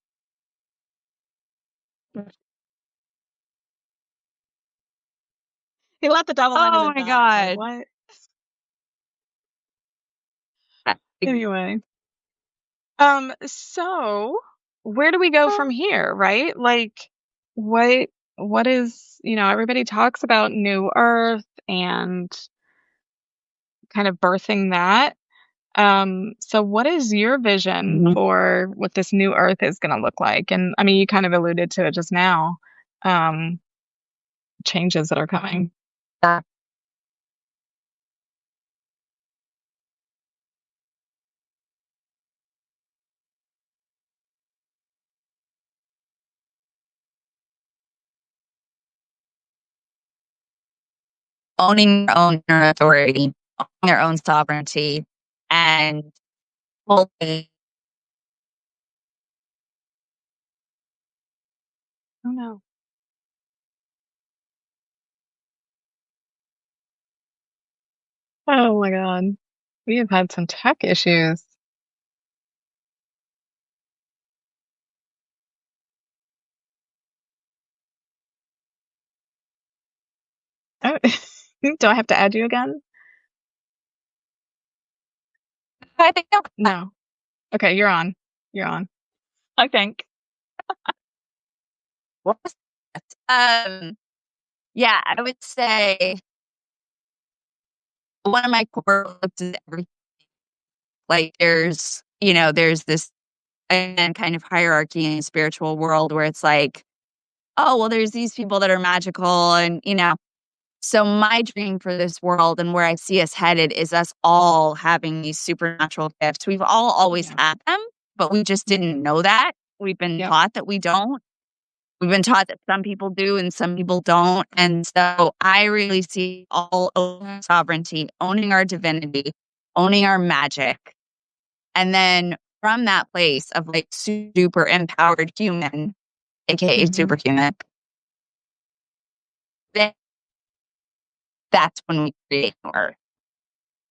He let the devil win and Oh then my died. Like god. what? Uh, Anyway. So where do we go from here, right? Like what what is, everybody talks about new earth and kind of birthing that. So what is your vision Mhm. for what this new earth is going to look like? And I mean, you kind of alluded to it just now. Um, Changes that are coming. Uh, Owning your own inner authority, owning your own sovereignty, and fully. Oh no. Oh my God. We have had some tech issues. Oh, do I have to add you again? I think No. Okay, you're on. You're on. I think. what was that? Yeah, I would say one of my core beliefs is everything. Like there's this and kind of hierarchy in the spiritual world where it's like, oh, well, there's these people that are magical and. So my dream for this world and where I see us headed is us all having these supernatural gifts. We've all always Yeah. had them, but we just didn't know that. We've been Yep. taught that we don't. We've been taught that some people do and some people don't. And so I really see all owning sovereignty, owning our divinity, owning our magic. And then from that place of like super empowered human, aka Hmm. superhuman, then that's when we create more.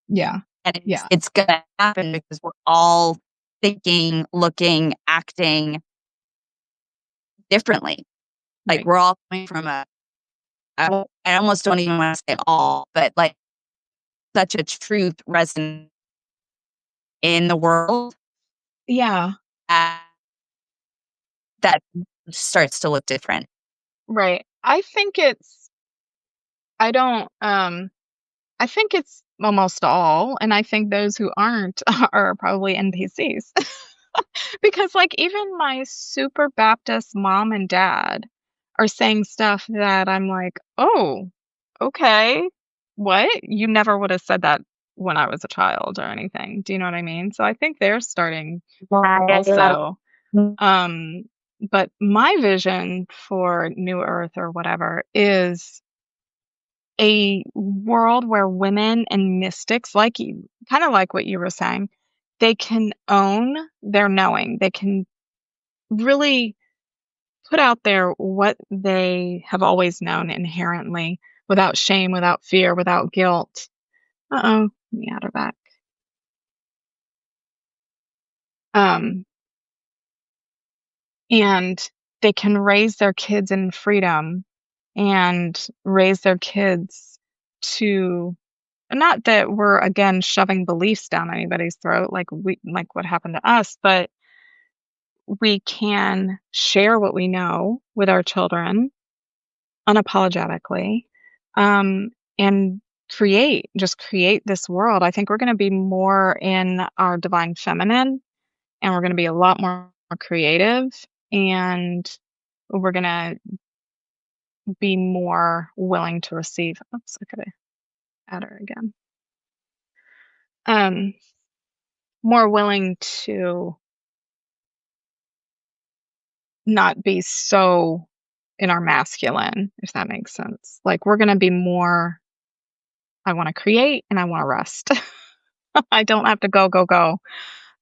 Yeah. And it's Yeah. it's gonna happen because we're all thinking, looking, acting differently. Like Right. we're all coming from I almost don't even want to say all, but like such a truth resonant in the world Yeah. uh, that starts to look different. Right. I don't, I think it's almost all, and I think those who aren't are probably NPCs. Because, like, even my super Baptist mom and dad are saying stuff that I'm like, "Oh, okay. What? You never would have said that when I was a child or anything." Do you know what I mean? So I think they're starting Right. also. Um, but my vision for New Earth or whatever is a world where women and mystics, like you, kind of like what you were saying, they can own their knowing. They can really put out there what they have always known inherently without shame, without fear, without guilt. Uh-oh, let me add her back. Um, and they can raise their kids in freedom and raise their kids to, not that we're again shoving beliefs down anybody's throat like what happened to us, but we can share what we know with our children unapologetically, um, and create this world. I think we're going to be more in our divine feminine, and we're going to be a lot more creative, and we're going to be more willing to receive. Oops, I could have add her again. Um, More willing to not be so in our masculine, if that makes sense. Like we're going to be more, I want to create and I want to rest. I don't have to go, go, go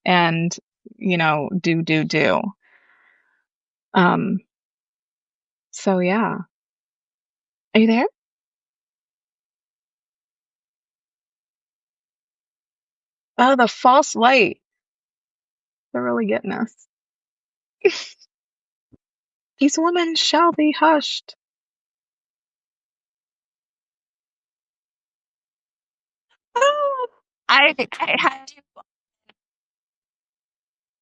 and, do. Um, so yeah. Are you there? Oh, the false light. They're really getting us. These women shall be hushed. I had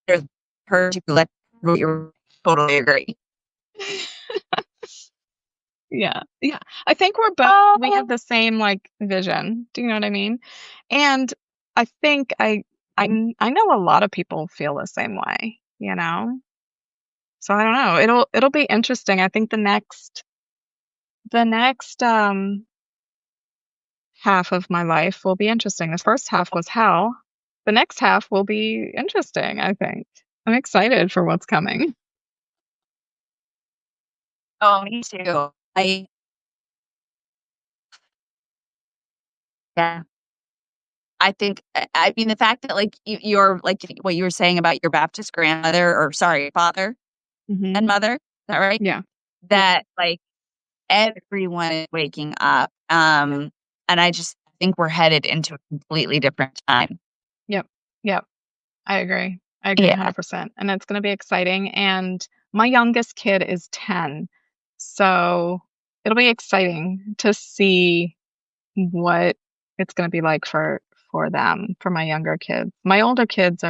to her to let you totally agree. Yeah. Yeah. I think we have Oh, the same like vision. Do you know what I mean? And I think I know a lot of people feel the same way, you know? So I don't know. It'll be interesting. I think the next half of my life will be interesting. The first half was hell. The next half will be interesting, I think. I'm excited for what's coming. oh, me too. Yeah. I think I mean, the fact that, like, you're like, what you were saying about your Baptist grandmother or sorry, father Mhm. and mother, is that right? Yeah. That, like, everyone is waking up, and I just think we're headed into a completely different time. Yep. Yep. I agree. I agree Yeah. 100%, and it's gonna be exciting, and my youngest kid is 10, so it'll be exciting to see what it's gonna be like for them, for my younger kids. My older kids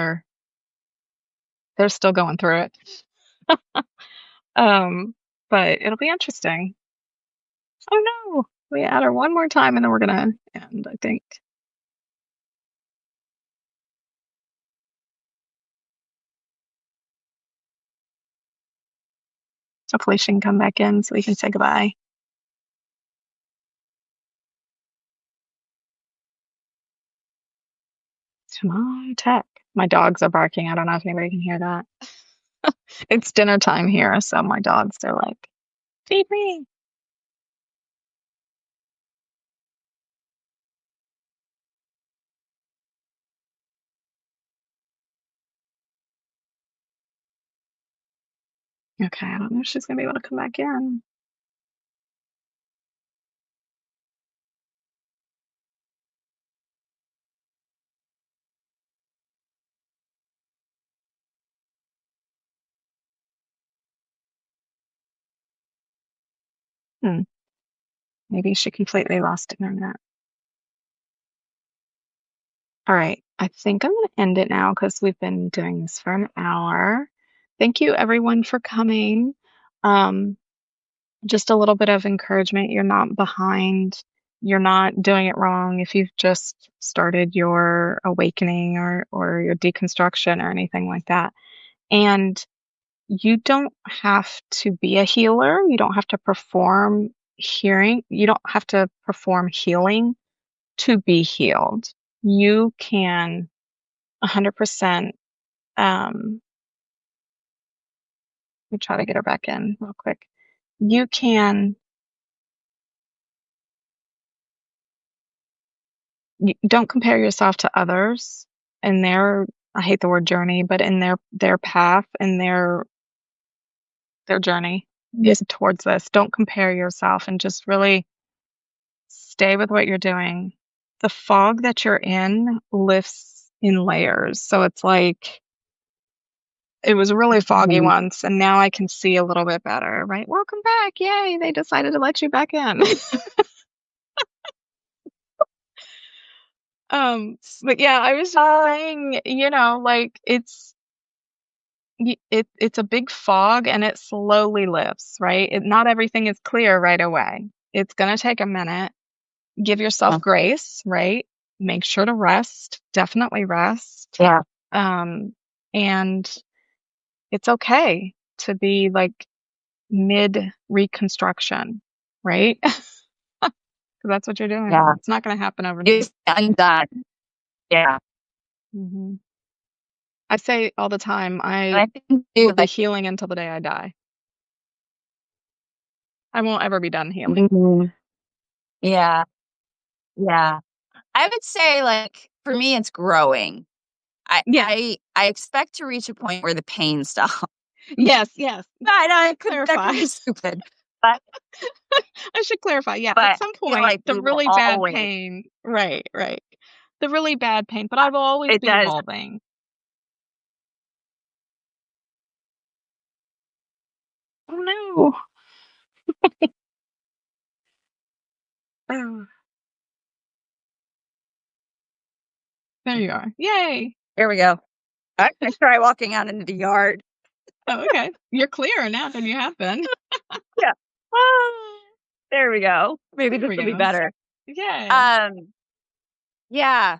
they're still going through it. Um, but it'll be interesting. Oh, no. We add her one more time, and then we're gonna end, I think. Hopefully, she can come back in so we can say goodbye. Come on, Tech. My dogs are barking. I don't know if anybody can hear that. It's dinner time here, so my dogs are like, "Feed me." Okay, I don't know if she's gonna be able to come back in. Hmm. Maybe she completely lost internet. All right. I think I'm gonna end it now because we've been doing this for an hour. Thank you everyone for coming. Um, just a little bit of encouragement. You're not behind. You're not doing it wrong if you've just started your awakening or your deconstruction or anything like that. And you don't have to be a healer. You don't have to perform hearing. You don't have to perform healing to be healed. You can 100%. Let me try to get her back in real quick. You can don't compare yourself to others and their I hate the word journey, but in their path and their journey is towards this. Don't compare yourself and just really stay with what you're doing. The fog that you're in lifts in layers. So it's like it was really foggy Mhm. once and now I can see a little bit better, right? Welcome back. Yay, they decided to let you back in. But yeah, I was just saying, like it's a big fog and it slowly lifts, right? Not everything is clear right away. It's going to take a minute. Give yourself grace, right? Make sure to rest, definitely rest. Yeah. Um, and it's okay to be like mid reconstruction, right? 'Cause that's what you're doing. Yeah. It's not going to happen overnight. It's undone. Yeah. Hmm. I say all the time, And I I think will too, be like, healing until the day I die. I won't ever be done healing. mhm. Yeah. Yeah. I would say, like, for me, it's growing. I Yeah. I I expect to reach a point where the pain stops. Yes, yes. I know that Clarify. could be stupid, but I should clarify. Yeah, at but some I feel point, like the we will really bad always pain, right, right. The really bad pain, but I will always it be does. evolving. Oh no. Oh, there you are. Yay. Here we go. I'm gonna try walking out into the yard. Oh, okay. You're clearer now than you have been. Yeah. There we go. Maybe There this we will be go. better. Yeah. Um, yeah,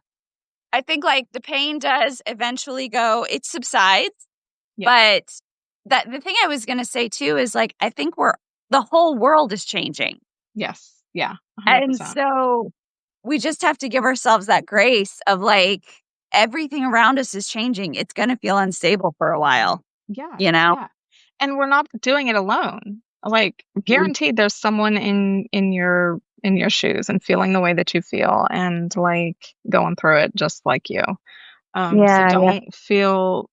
I think like the pain does eventually go, it subsides, Yeah. but that the thing I was going to say too is like, I think the whole world is changing. Yes. Yeah. And 100%. so we just have to give ourselves that grace of like, everything around us is changing. It's going to feel unstable for a while, Yeah. you know? Yeah. And we're not doing it alone. Like Mhm. guaranteed there's someone in your shoes and feeling the way that you feel and like going through it just like you. So Yeah, yeah. don't feel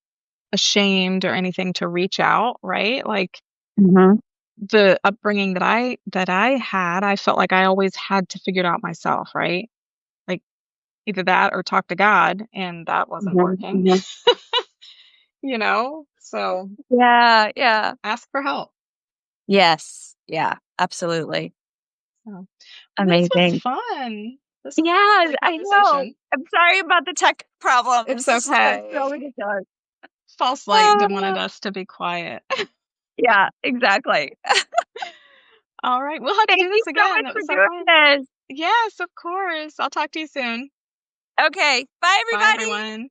ashamed or anything to reach out, right? Like Mhm. the upbringing that I had, I felt like I always had to figure it out myself, right? Like either that or talk to God, and that wasn't Mhm. working. Mhm. So Yeah, yeah. ask for help. Yes. Yeah, absolutely. So, well, this was Amazing. fun. This was a Yeah, lovely I know. conversation. I'm sorry about the tech It's problems. This has been so okay. ridiculous. False light wanted Ah, us to be quiet. yeah, exactly. All right, we'll have to Thank do you this so again. much That for was so doing fun. this. Yes, of course. I'll talk to you soon. Okay. Bye, Bye, everybody. everyone.